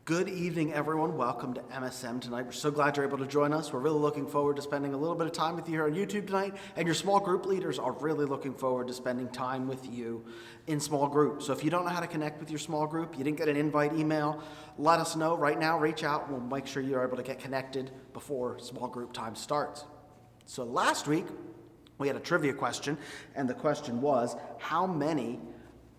Good evening, everyone. Welcome to MSM tonight. We're so glad you're able to join us. We're really looking forward to spending a little bit of time with you here on YouTube tonight, and your small group leaders are really looking forward to spending time with you in small groups. So if you don't know how to connect with your small group, you didn't get an invite email, let us know right now. Reach out. We'll make sure you're able to get connected before small group time starts. So last week, we had a trivia question, and the question was, how many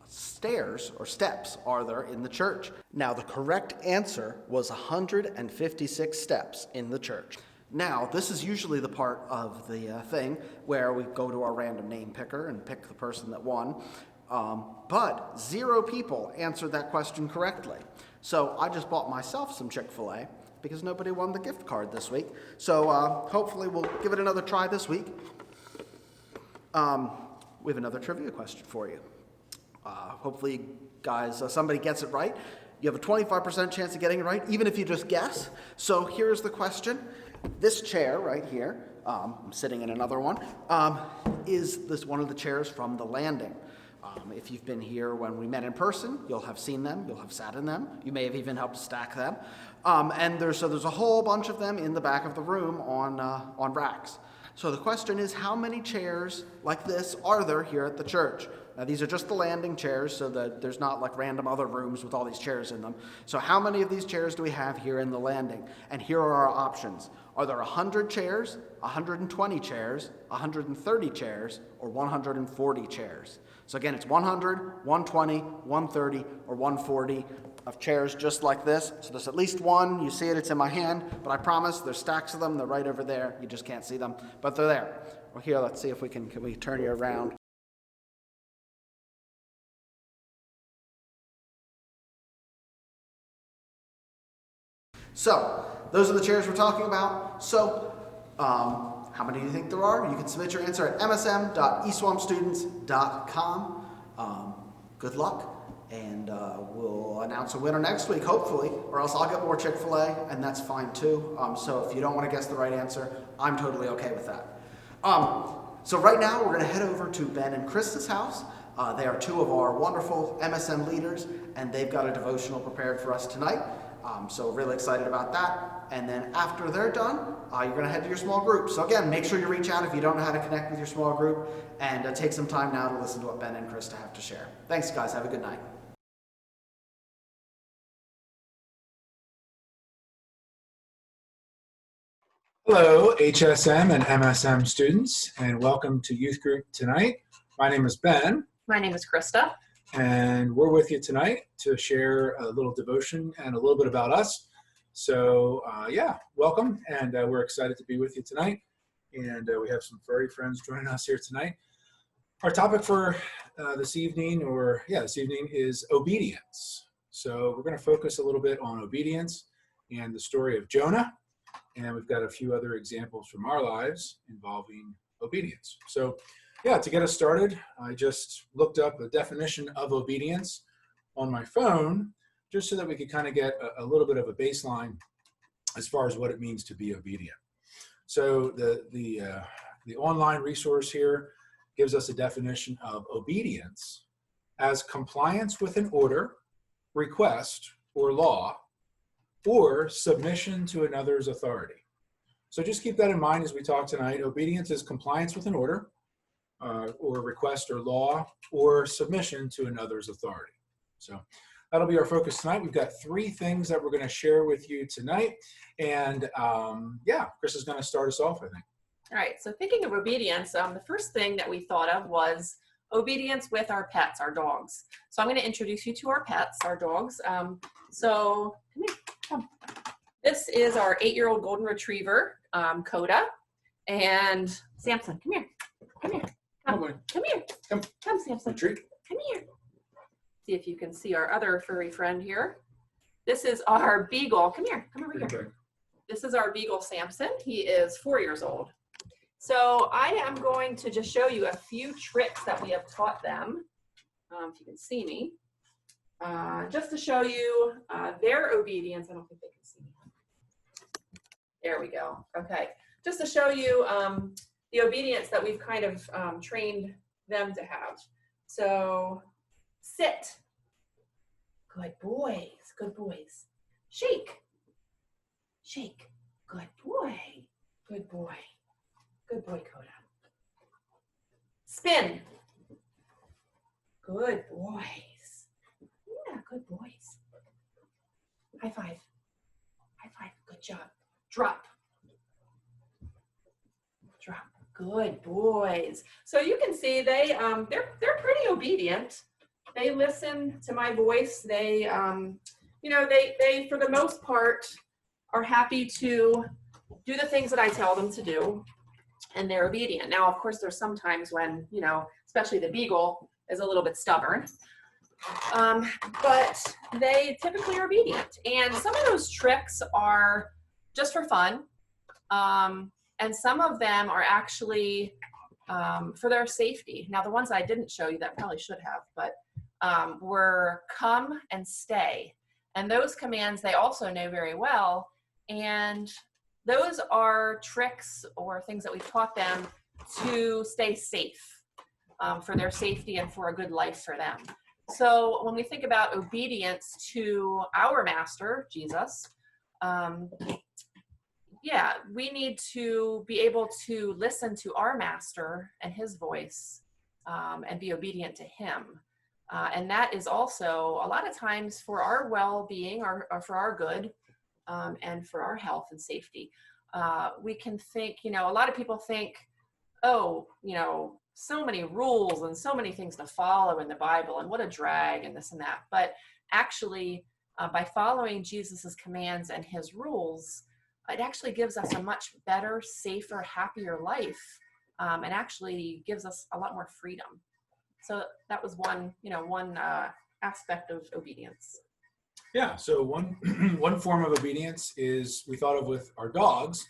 stairs or steps are there in the church? Now, the correct answer was 156 steps in the church. Now, this is usually the part of the thing where we go to our random name picker and pick the person that won. But 0 people answered that question correctly. So I just bought myself some Chick-fil-A because nobody won the gift card this week. So hopefully we'll give it another try this week. We have another trivia question for you. Hopefully, guys, somebody gets it right. You have a 25% chance of getting it right, even if you just guess. So here's the question. This chair right here, I'm sitting in another one, is this one of the chairs from the landing. If you've been here when we met in person, you'll have seen them, you'll have sat in them, you may have even helped stack them. And there's a whole bunch of them in the back of the room on racks. So the question is, how many chairs like this are there here at the church? Now, these are just the landing chairs, so that there's not like random other rooms with all these chairs in them. So how many of these chairs do we have here in the landing? And here are our options. Are there 100 chairs, 120 chairs, 130 chairs, or 140 chairs? So again, it's 100, 120, 130, or 140 of chairs just like this. So there's at least one. You see it, it's in my hand, but I promise there's stacks of them. They're right over there. You just can't see them, but they're there. Well, here, let's see if we can we turn you around? So, those are the chairs we're talking about. So, how many do you think there are? You can submit your answer at msm.eswamstudents.com. Good luck, and we'll announce a winner next week, hopefully, or else I'll get more Chick-fil-A, and that's fine too. So if you don't want to guess the right answer, I'm totally okay with that. So right now, we're going to head over to Ben and Krista's house. They are 2 of our wonderful MSM leaders, and they've got a devotional prepared for us tonight. So really excited about that. And then after they're done, you're going to head to your small group. So again, make sure you reach out if you don't know how to connect with your small group, and take some time now to listen to what Ben and Krista have to share. Thanks, guys. Have a good night. Hello, HSM and MSM students, and welcome to Youth Group tonight. My name is Ben. My name is Krista. And we're with you tonight to share a little devotion and a little bit about us. So, welcome, and we're excited to be with you tonight. And we have some furry friends joining us here tonight. Our topic for this evening is obedience. So we're going to focus a little bit on obedience and the story of Jonah. And we've got a few other examples from our lives involving obedience. So, to get us started, I just looked up a definition of obedience on my phone, just so that we could kind of get a little bit of a baseline as far as what it means to be obedient. So the online resource here gives us a definition of obedience as compliance with an order, request, or law, or submission to another's authority. So just keep that in mind as we talk tonight. Obedience is compliance with an order, or request or law, or submission to another's authority. So that'll be our focus tonight. We've got 3 things that we're going to share with you tonight. And Chris is going to start us off, I think. All right, so thinking of obedience, the first thing that we thought of was obedience with our pets, our dogs. So I'm going to introduce you to our pets, our dogs. So come here, come. This is our 8-year-old golden retriever, Coda, and Samson. Come here, come here. Come here. Come, Samson. Retreat. Come here. See if you can see our other furry friend here. This is our beagle. Come here. Come over here. This is our beagle, Samson. He is 4 years old. So I am going to just show you a few tricks that we have taught them, if you can see me, just to show you their obedience. I don't think they can see me. There we go. Okay. Just to show you the obedience that we've kind of trained them to have. So sit. Good boys. Good boys. Shake. Shake. Good boy. Good boy. Good boy, Coda. Spin. Good boys. Yeah, good boys. High five. High five. Good job. Drop. Drop. Good boys. So you can see they're pretty obedient. They listen to my voice. They they for the most part are happy to do the things that I tell them to do, and they're obedient. Now, of course, there's some times when, especially the beagle is a little bit stubborn, but they typically are obedient. And some of those tricks are just for fun, and some of them are actually for their safety. Now, the ones I didn't show you that probably should have, but were come and stay. And those commands they also know very well. And those are tricks or things that we've taught them to stay safe, for their safety and for a good life for them. So when we think about obedience to our master, Jesus, we need to be able to listen to our master and his voice, and be obedient to him. And that is also a lot of times for our well-being or for our good, and for our health and safety. We can think, a lot of people think, so many rules and so many things to follow in the Bible and what a drag and this and that. But actually, by following Jesus's commands and his rules, it actually gives us a much better, safer, happier life, and actually gives us a lot more freedom. So that was one aspect of obedience. Yeah, so one form of obedience is we thought of with our dogs,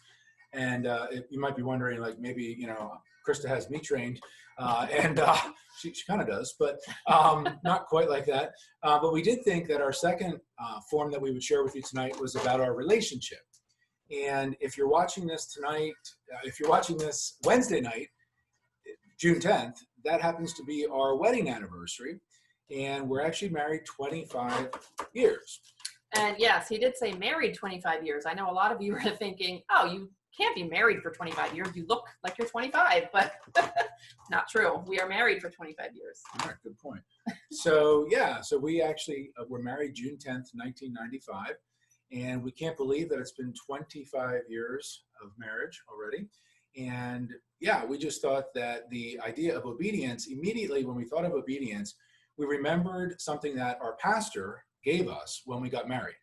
and you might be wondering, like, maybe Krista has me trained, and she kind of does, but not quite like that. But we did think that our second form that we would share with you tonight was about our relationship. And if you're watching this tonight, if you're watching this Wednesday night, June 10th, that happens to be our wedding anniversary. And we're actually married 25 years. And yes, he did say married 25 years. I know a lot of you are thinking, oh, you can't be married for 25 years. You look like you're 25, but not true. We are married for 25 years. All right, good point. So we actually were married June 10th, 1995. And we can't believe that it's been 25 years of marriage already. And we just thought that the idea of obedience, immediately when we thought of obedience, we remembered something that our pastor gave us when we got married.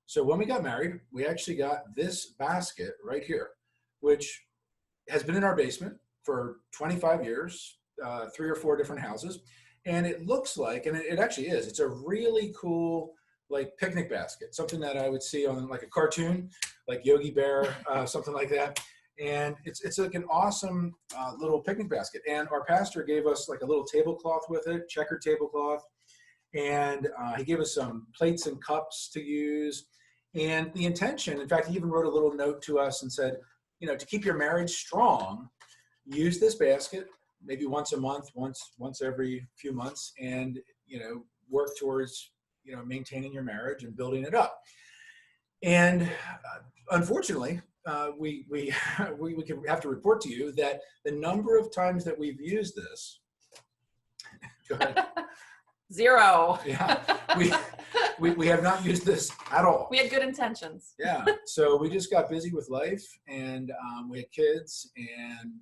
So when we got married, we actually got this basket right here, which has been in our basement for 25 years, 3 or 4 different houses. And it looks like, and it actually is, it's a really cool, like, picnic basket, something that I would see on like a cartoon, like Yogi Bear, something like that. And it's like an awesome little picnic basket. And our pastor gave us like a little tablecloth with it, checkered tablecloth. And he gave us some plates and cups to use. And the intention, in fact, he even wrote a little note to us and said, to keep your marriage strong, use this basket maybe once a month, once every few months, and, work towards, maintaining your marriage and building it up. And unfortunately, we can have to report to you that the number of times that we've used this, go ahead. 0. Yeah, we have not used this at all. We had good intentions. Yeah, so we just got busy with life, and we had kids, and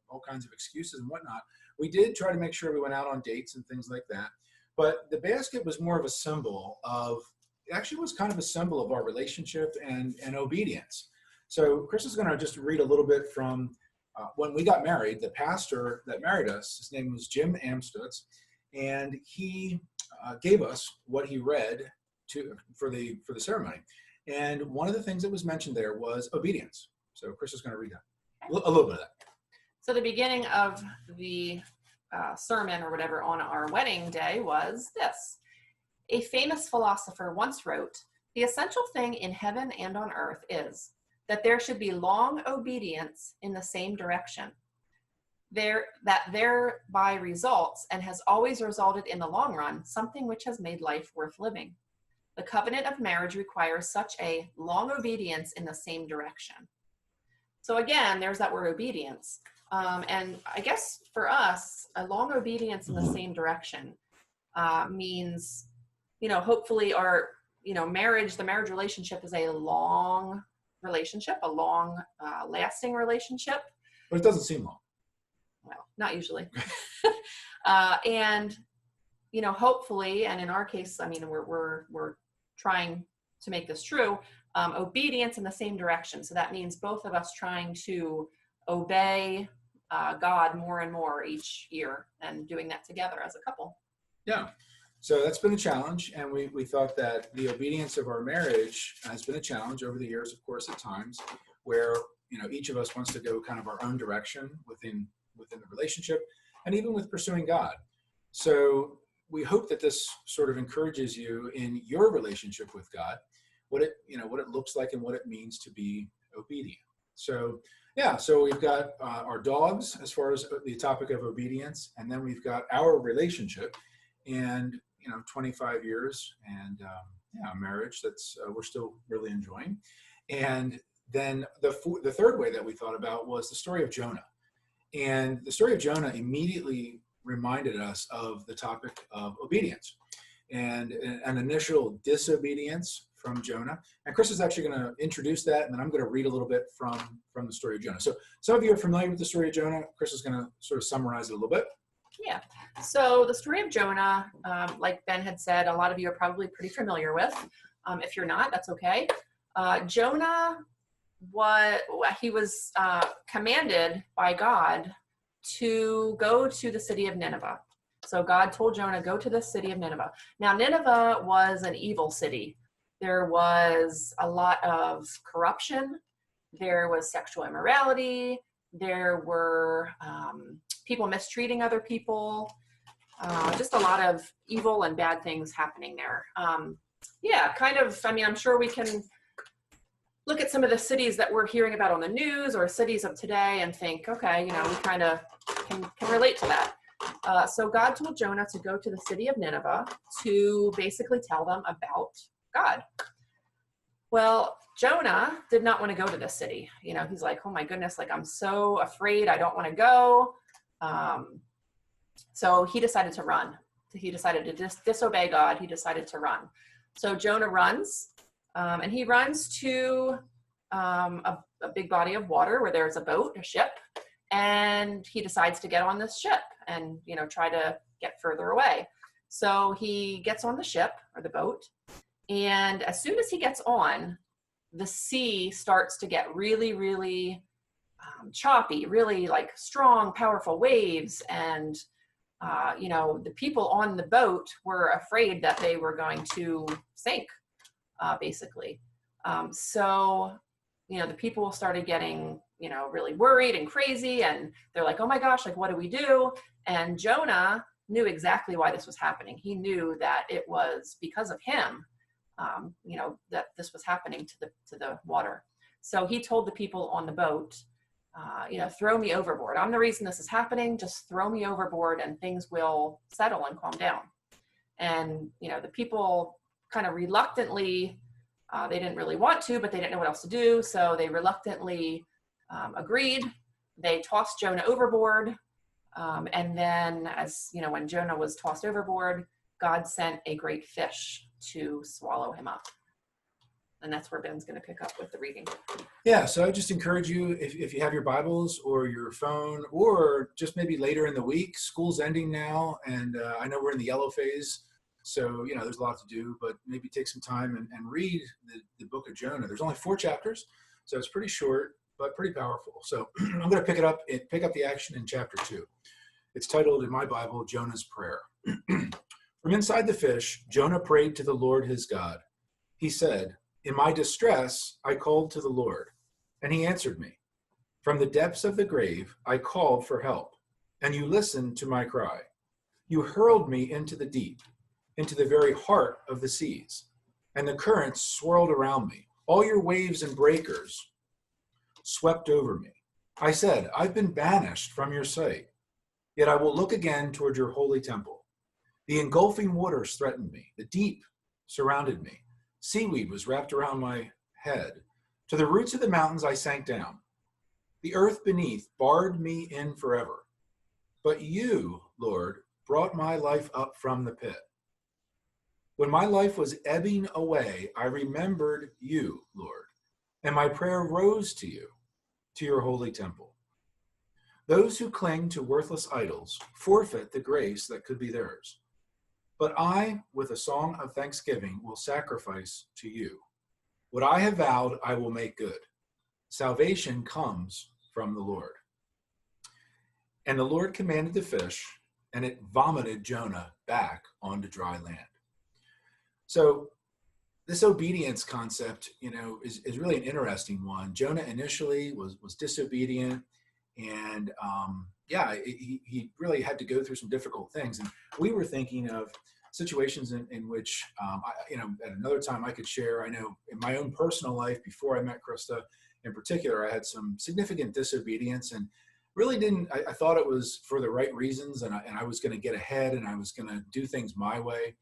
all kinds of excuses and whatnot. We did try to make sure we went out on dates and things like that, but the basket was more of a symbol of, it actually was kind of a symbol of our relationship and obedience. So Chris is going to just read a little bit from when we got married. The pastor that married us, his name was Jim Amstutz, and he gave us what he read for the ceremony. And one of the things that was mentioned there was obedience. So Chris is going to read that, a little bit of that. So the beginning of the sermon or whatever on our wedding day was this. A famous philosopher once wrote, "The essential thing in heaven and on earth is that there should be long obedience in the same direction. That thereby results and has always resulted in the long run something which has made life worth living. The covenant of marriage requires such a long obedience in the same direction. So again, there's that word obedience. And I guess for us, a long obedience in the same direction means, hopefully our, marriage, the marriage relationship is a long relationship, a long lasting relationship. But it doesn't seem long. Well, not usually. And, hopefully, and in our case, I mean, we're trying to make this true, obedience in the same direction. So that means both of us trying to obey God more and more each year and doing that together as a couple. Yeah. So that's been a challenge. And we thought that the obedience of our marriage has been a challenge over the years, of course, at times where, each of us wants to go kind of our own direction within the relationship and even with pursuing God. So we hope that this sort of encourages you in your relationship with God, what it looks like and what it means to be obedient. So yeah, so we've got our dogs as far as the topic of obedience, and then we've got our relationship and 25 years and marriage that's we're still really enjoying. And then the third way that we thought about was the story of Jonah. And the story of Jonah immediately reminded us of the topic of obedience and an initial disobedience from Jonah. And Chris is actually going to introduce that, and then I'm going to read a little bit from the story of Jonah. So some of you are familiar with the story of Jonah. Chris is going to sort of summarize it a little bit. Yeah. So the story of Jonah, like Ben had said, a lot of you are probably pretty familiar with. If you're not, that's okay. Jonah, he was commanded by God to go to the city of Nineveh. So God told Jonah, go to the city of Nineveh. Now, Nineveh was an evil city. There was a lot of corruption. There was sexual immorality. There were people mistreating other people. Just a lot of evil and bad things happening there. I'm sure we can look at some of the cities that we're hearing about on the news or cities of today and think, okay, we kind of can relate to that. So God told Jonah to go to the city of Nineveh to basically tell them about God. Well, Jonah did not want to go to this city. He's like, oh my goodness, like I'm so afraid, I don't want to go. So he decided to run. He decided to disobey God. He decided to run. So Jonah runs, and he runs to a big body of water where there's a boat, a ship, and he decides to get on this ship and, try to get further away. So he gets on the ship or the boat, and as soon as he gets on, the sea starts to get really, really choppy, really like strong, powerful waves. And, the people on the boat were afraid that they were going to sink, basically. So the people started getting, really worried and crazy, and they're like, oh my gosh, like, what do we do? And Jonah knew exactly why this was happening. He knew that it was because of him, that this was happening to the water. So he told the people on the boat, throw me overboard. I'm the reason this is happening. Just throw me overboard and things will settle and calm down. And, the people kind of reluctantly, they didn't really want to, but they didn't know what else to do. So they reluctantly agreed. They tossed Jonah overboard. And then when Jonah was tossed overboard, God sent a great fish to swallow him up. And that's where Ben's going to pick up with the reading. Yeah, so I just encourage you, if you have your Bibles or your phone, or just maybe later in the week, school's ending now, and I know we're in the yellow phase, so there's a lot to do, but maybe take some time and read the book of Jonah. There's only 4 chapters, so it's pretty short, but pretty powerful. So I'm going to pick up the action in chapter 2. It's titled in my Bible, Jonah's Prayer. From inside the fish, Jonah prayed to the Lord his God. He said, in my distress, I called to the Lord, and he answered me. From the depths of the grave, I called for help, and you listened to my cry. You hurled me into the deep, into the very heart of the seas, and the currents swirled around me. All your waves and breakers swept over me. I said, I've been banished from your sight, yet I will look again toward your holy temple. The engulfing waters threatened me. The deep surrounded me. Seaweed was wrapped around my head. To the roots of the mountains I sank down. The earth beneath barred me in forever. But you, Lord, brought my life up from the pit. When my life was ebbing away, I remembered you, Lord, and my prayer rose to you, to your holy temple. Those who cling to worthless idols forfeit the grace that could be theirs. But I, with a song of thanksgiving, will sacrifice to you. What I have vowed, I will make good. Salvation comes from the Lord. And the Lord commanded the fish, and it vomited Jonah back onto dry land. So this obedience concept, is really an interesting one. Jonah initially was disobedient, and he really had to go through some difficult things. And we were thinking of situations in which, at another time I could share. I know in my own personal life, before I met Krista in particular, I had some significant disobedience, and really didn't. I thought it was for the right reasons, and I was going to get ahead, and I was going to do things my way.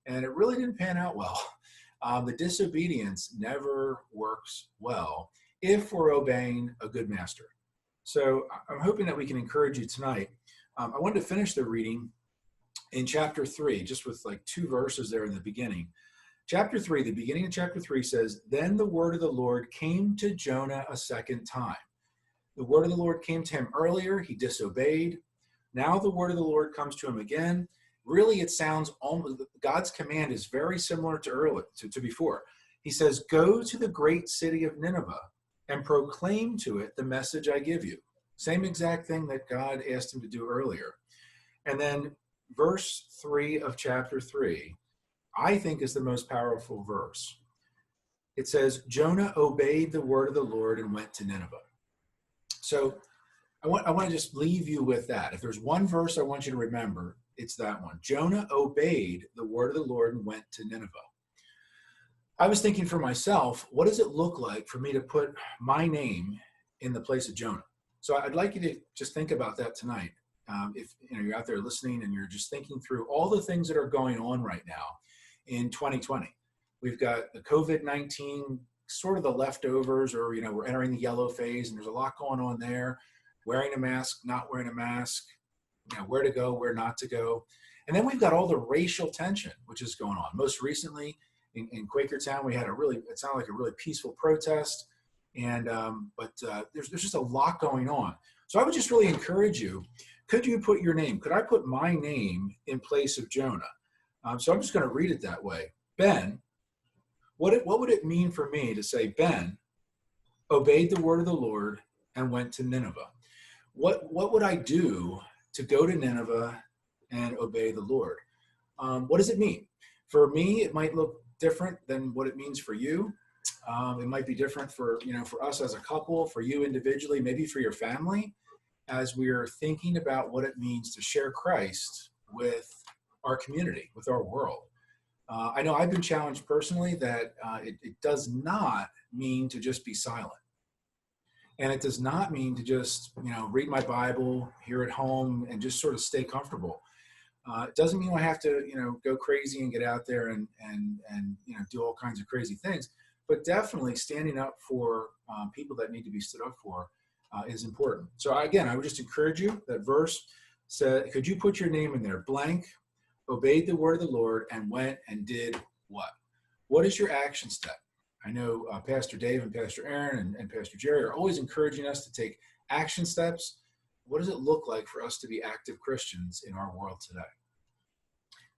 And it really didn't pan out well. The disobedience never works well if we're obeying a good master. So I'm hoping that we can encourage you tonight. I wanted to finish the reading in chapter 3, just with like 2 verses there in the beginning. Chapter 3, the beginning of chapter 3 says, "Then the word of the Lord came to Jonah a second time." The word of the Lord came to him earlier. He disobeyed. Now the word of the Lord comes to him again. Really, it sounds almost, God's command is very similar to before. He says, "Go to the great city of Nineveh and proclaim to it the message I give you." Same exact thing that God asked him to do earlier. And then verse 3 of chapter 3, I think, is the most powerful verse. It says, "Jonah obeyed the word of the Lord and went to Nineveh." So I want to just leave you with that. If there's one verse I want you to remember, it's that one. Jonah obeyed the word of the Lord and went to Nineveh. I was thinking for myself, what does it look like for me to put my name in the place of Jonah? So I'd like you to just think about that tonight. If you're out there listening and you're just thinking through all the things that are going on right now in 2020. We've got the COVID-19, sort of the leftovers, or we're entering the yellow phase, and there's a lot going on there. Wearing a mask, not wearing a mask, where to go, where not to go. And then we've got all the racial tension, which is going on. Most recently in Quakertown, we had it sounded like a really peaceful protest. And, but there's just a lot going on. So I would just really encourage you, could you put your name? Could I put my name in place of Jonah? So I'm just going to read it that way. Ben, what would it mean for me to say, Ben obeyed the word of the Lord and went to Nineveh? What would I do to go to Nineveh and obey the Lord? What does it mean? For me, it might look different than what it means for you. It might be different for us as a couple, for you individually, maybe for your family, as we're thinking about what it means to share Christ with our community, with our world. I know I've been challenged personally that it does not mean to just be silent. And it does not mean to just, read my Bible here at home and just sort of stay comfortable. It doesn't mean I have to, go crazy and get out there and do all kinds of crazy things. But definitely standing up for people that need to be stood up for is important. So again, I would just encourage you. That verse said, could you put your name in there? Blank, obeyed the word of the Lord and went and did what? What is your action step? I know Pastor Dave and Pastor Aaron and Pastor Jerry are always encouraging us to take action steps. What does it look like for us to be active Christians in our world today?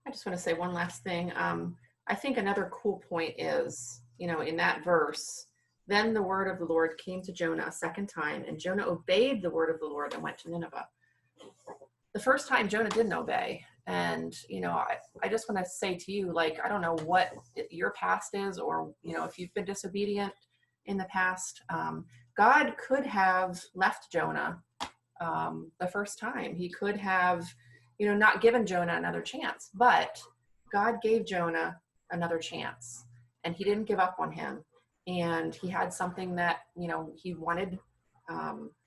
I just want to say one last thing. I think another cool point is, in that verse, then the word of the Lord came to Jonah a second time, and Jonah obeyed the word of the Lord and went to Nineveh. The first time Jonah didn't obey. And, I just want to say to you, I don't know what your past is, or, if you've been disobedient in the past, God could have left Jonah the first time. He could have, not given Jonah another chance, but God gave Jonah another chance, and he didn't give up on him. And he had something that, he wanted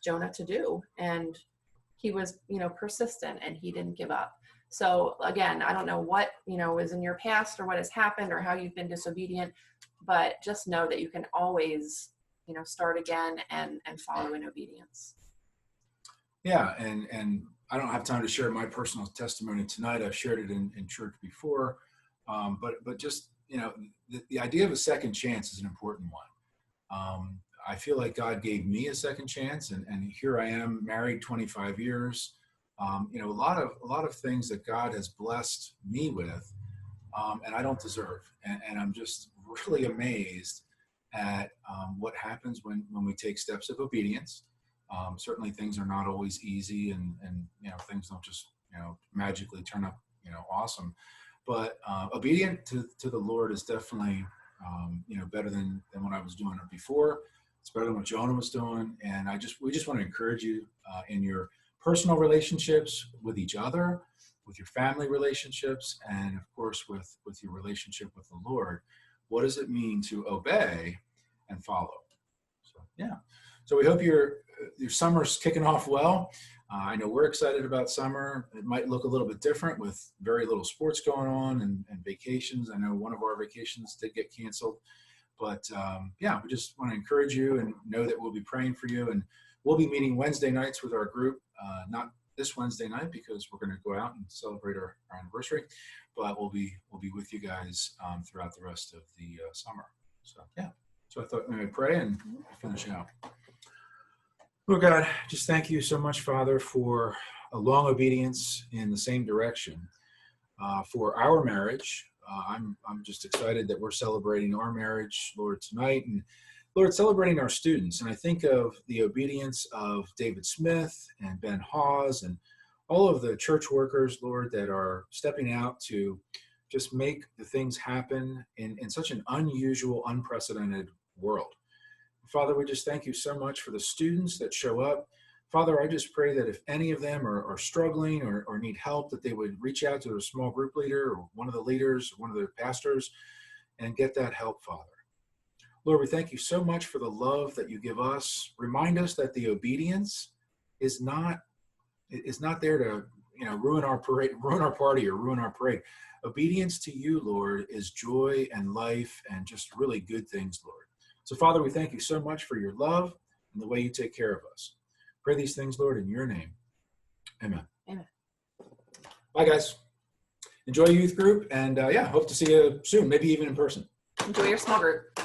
Jonah to do. And he was, persistent, and he didn't give up. So again, I don't know what, is in your past or what has happened or how you've been disobedient, but just know that you can always, start again and follow in obedience. Yeah, and I don't have time to share my personal testimony tonight. I've shared it in church before, but just the idea of a second chance is an important one. I feel like God gave me a second chance, and here I am, married 25 years. A lot of things that God has blessed me with, and I don't deserve, and I'm just really amazed at what happens when we take steps of obedience. Certainly things are not always easy, and things don't just magically turn up awesome, but obedient to the Lord is definitely better than what I was doing before. It's better than what Jonah was doing, and we just want to encourage you in your personal relationships with each other, with your family relationships, and of course with your relationship with the Lord. What does it mean to obey and follow? So yeah. So we hope your summer's kicking off well. I know we're excited about summer. It might look a little bit different with very little sports going on and vacations. I know one of our vacations did get canceled. But we just want to encourage you and know that we'll be praying for you. And we'll be meeting Wednesday nights with our group, not this Wednesday night because we're going to go out and celebrate our anniversary, but we'll be with you guys throughout the rest of the summer. So yeah. So I thought maybe pray and finish out. Lord God, just thank you so much, Father, for a long obedience in the same direction, for our marriage. I'm just excited that we're celebrating our marriage, Lord, tonight, and Lord, celebrating our students. And I think of the obedience of David Smith and Ben Hawes and all of the church workers, Lord, that are stepping out to just make the things happen in such an unusual, unprecedented world. Father, we just thank you so much for the students that show up. Father, I just pray that if any of them are struggling or need help, that they would reach out to their small group leader or one of the leaders, or one of the pastors, and get that help, Father. Lord, we thank you so much for the love that you give us. Remind us that the obedience is not there to ruin our party, or ruin our parade. Obedience to you, Lord, is joy and life and just really good things, Lord. So, Father, we thank you so much for your love and the way you take care of us. Pray these things, Lord, in your name. Amen. Amen. Bye, guys. Enjoy youth group, and hope to see you soon, maybe even in person. Enjoy your small group.